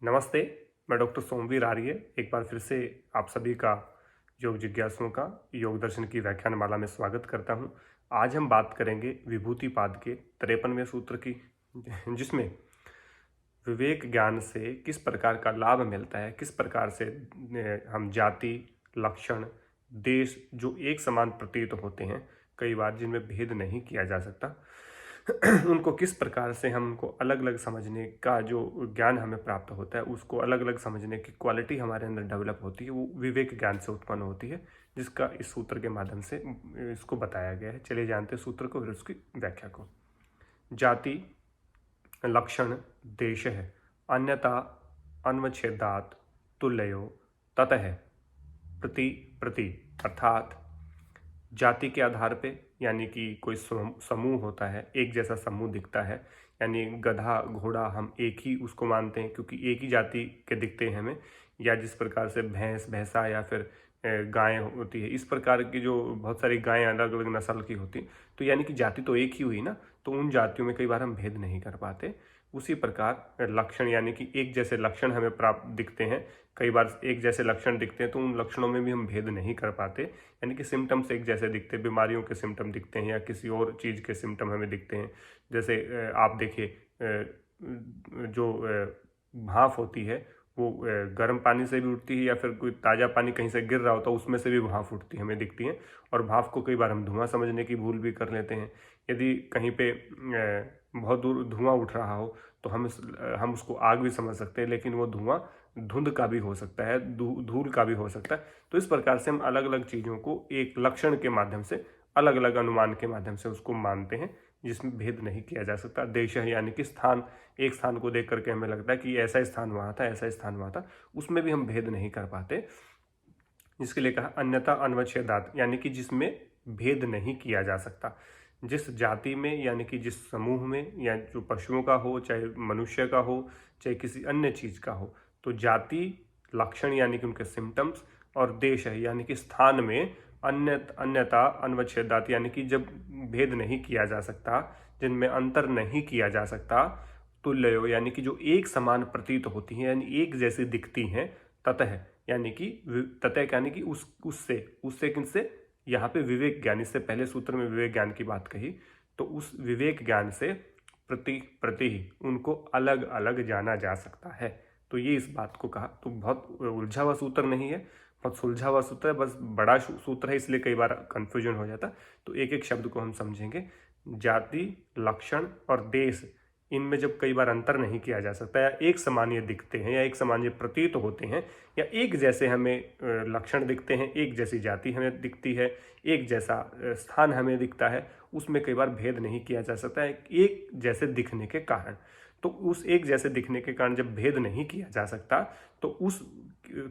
नमस्ते। मैं डॉक्टर सोमवीर आर्य एक बार फिर से आप सभी का योग जिज्ञासुओं का योग दर्शन की व्याख्यानमाला में स्वागत करता हूं। आज हम बात करेंगे विभूतिपाद के 53वें सूत्र की, जिसमें विवेक ज्ञान से किस प्रकार का लाभ मिलता है, किस प्रकार से हम जाति, लक्षण, देश जो एक समान प्रतीत होते हैं, कई बार जिनमें भेद नहीं किया जा सकता, उनको किस प्रकार से हमको अलग अलग समझने का जो ज्ञान हमें प्राप्त होता है, उसको अलग अलग समझने की क्वालिटी हमारे अंदर डेवलप होती है, वो विवेक ज्ञान से उत्पन्न होती है, जिसका इस सूत्र के माध्यम से इसको बताया गया है। चलिए जानते हैं सूत्र को, फिर उसकी व्याख्या को। जाति लक्षण देश है, अन्यथा अन्वच्छेदात तुल्यो ततः प्रति प्रति, अर्थात जाति के आधार पे, यानी कि कोई समूह होता है, एक जैसा समूह दिखता है, यानी गधा घोड़ा हम एक ही उसको मानते हैं क्योंकि एक ही जाति के दिखते हैं हमें, या जिस प्रकार से भैंस भैंसा या फिर गायें होती है, इस प्रकार की जो बहुत सारी गायें अलग अलग नस्ल की होती, तो यानी कि जाति तो एक ही हुई ना, तो उन जातियों में कई बार हम भेद नहीं कर पाते। उसी प्रकार लक्षण, यानी कि एक जैसे लक्षण हमें प्राप्त दिखते हैं, कई बार एक जैसे लक्षण दिखते हैं तो उन लक्षणों में भी हम भेद नहीं कर पाते, यानी कि सिम्टम्स एक जैसे दिखते हैं, बीमारियों के सिम्टम दिखते हैं या किसी और चीज़ के सिम्टम हमें दिखते हैं। जैसे आप देखिए, जो भाप होती है वो गर्म पानी से भी उठती है, या फिर कोई ताज़ा पानी कहीं से गिर रहा होता है उसमें से भी भाप उठती हमें दिखती है, और भाप को कई बार हम धुआं समझने की भूल भी कर लेते हैं। यदि कहीं पे बहुत दूर धुआं उठ रहा हो तो हम उसको आग भी समझ सकते हैं, लेकिन वो धुआं धुंध का भी हो सकता है, धूल का भी हो सकता है। तो इस प्रकार से हम अलग अलग चीज़ों को एक लक्षण के माध्यम से, अलग अलग अनुमान के माध्यम से उसको मानते हैं, जिसमें भेद नहीं किया जा सकता। देश है, यानी कि स्थान, एक स्थान को देख करके हमें लगता है कि ऐसा स्थान वहाँ था, ऐसा स्थान वहाँ था, उसमें भी हम भेद नहीं कर पाते। जिसके लिए कहा अन्यथा अन्वच्छेदात, यानी कि जिसमें भेद नहीं किया जा सकता। जिस जाति में, यानी कि जिस समूह में, या जो पशुओं का हो, चाहे मनुष्य का हो, चाहे किसी अन्य चीज़ का हो, तो जाति लक्षण यानी कि उनके सिम्टम्स, और देश है यानी कि स्थान में अन्यथा अन्वच्छेदात, यानी कि जब भेद नहीं किया जा सकता, जिनमें अंतर नहीं किया जा सकता, तुल्यो यानी कि जो एक समान प्रतीत होती हैं, यानी एक जैसी दिखती हैं, ततः यानी कि ततः यानी कि उससे किनसे, यहाँ पे विवेक ज्ञान, इससे पहले सूत्र में विवेक ज्ञान की बात कही, तो उस विवेक ज्ञान से प्रति प्रति उनको अलग अलग जाना जा सकता है। तो ये इस बात को कहा। तो बहुत उलझा हुआ सूत्र नहीं है, बहुत सुलझा हुआ सूत्र है, बस बड़ा सूत्र है, इसलिए कई बार कंफ्यूजन हो जाता। तो एक एक शब्द को हम समझेंगे। जाति लक्षण और देश, इनमें जब कई बार अंतर नहीं किया जा सकता, या एक समान ये दिखते हैं, या एक समान ये प्रतीत होते हैं, या एक जैसे हमें लक्षण दिखते हैं, एक जैसी जाति हमें दिखती है, एक जैसा स्थान हमें दिखता है, उसमें कई बार भेद नहीं किया जा सकता है एक जैसे दिखने के कारण। तो उस एक जैसे दिखने के कारण जब भेद नहीं किया जा सकता, तो उस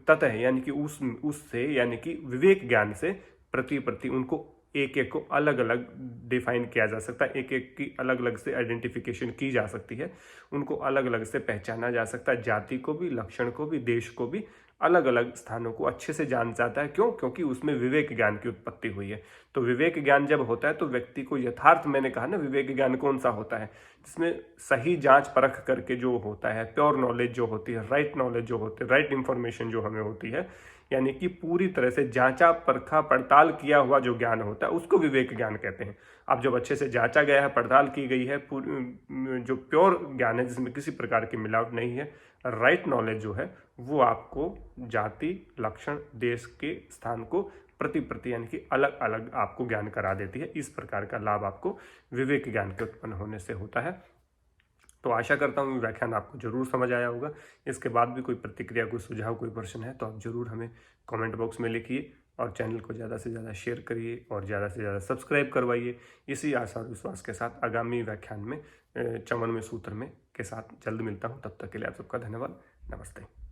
ततः यानी कि उससे यानी कि विवेक ज्ञान से प्रति प्रति उनको एक एक को अलग अलग डिफाइन किया जा सकता है, एक एक की अलग अलग से आइडेंटिफिकेशन की जा सकती है, उनको अलग अलग से पहचाना जा सकता है। जाति को भी, लक्षण को भी, देश को भी, अलग अलग स्थानों को अच्छे से जान जाता है। क्यों? क्योंकि उसमें विवेक ज्ञान की उत्पत्ति हुई है। तो विवेक ज्ञान जब होता है तो व्यक्ति को यथार्थ, मैंने कहा ना, विवेक ज्ञान कौन सा होता है, जिसमें सही जांच परख करके जो होता है, प्योर नॉलेज जो होती है, राइट नॉलेज जो होती है, राइट इंफॉर्मेशन जो हमें होती है, यानी कि पूरी तरह से जांचा परखा पड़ताल किया हुआ जो ज्ञान होता है, उसको विवेक ज्ञान कहते हैं। अब जब अच्छे से जांचा गया है, पड़ताल की गई है, जो प्योर ज्ञान है, जिसमें किसी प्रकार की मिलावट नहीं है, राइट नॉलेज जो है, वो आपको जाति लक्षण देश के स्थान को प्रति प्रति यानी कि अलग अलग आपको ज्ञान करा देती है। इस प्रकार का लाभ आपको विवेक ज्ञान के उत्पन्न होने से होता है। तो आशा करता हूँ व्याख्यान आपको जरूर समझ आया होगा। इसके बाद भी कोई प्रतिक्रिया, कोई सुझाव, कोई प्रश्न है तो आप जरूर हमें कमेंट बॉक्स में लिखिए, और चैनल को ज़्यादा से ज़्यादा शेयर करिए और ज़्यादा से ज़्यादा सब्सक्राइब करवाइए। इसी आशा और विश्वास के साथ आगामी व्याख्यान में 54वें सूत्र में के साथ जल्द मिलता हूँ। तब तक के लिए आप सबका धन्यवाद। नमस्ते।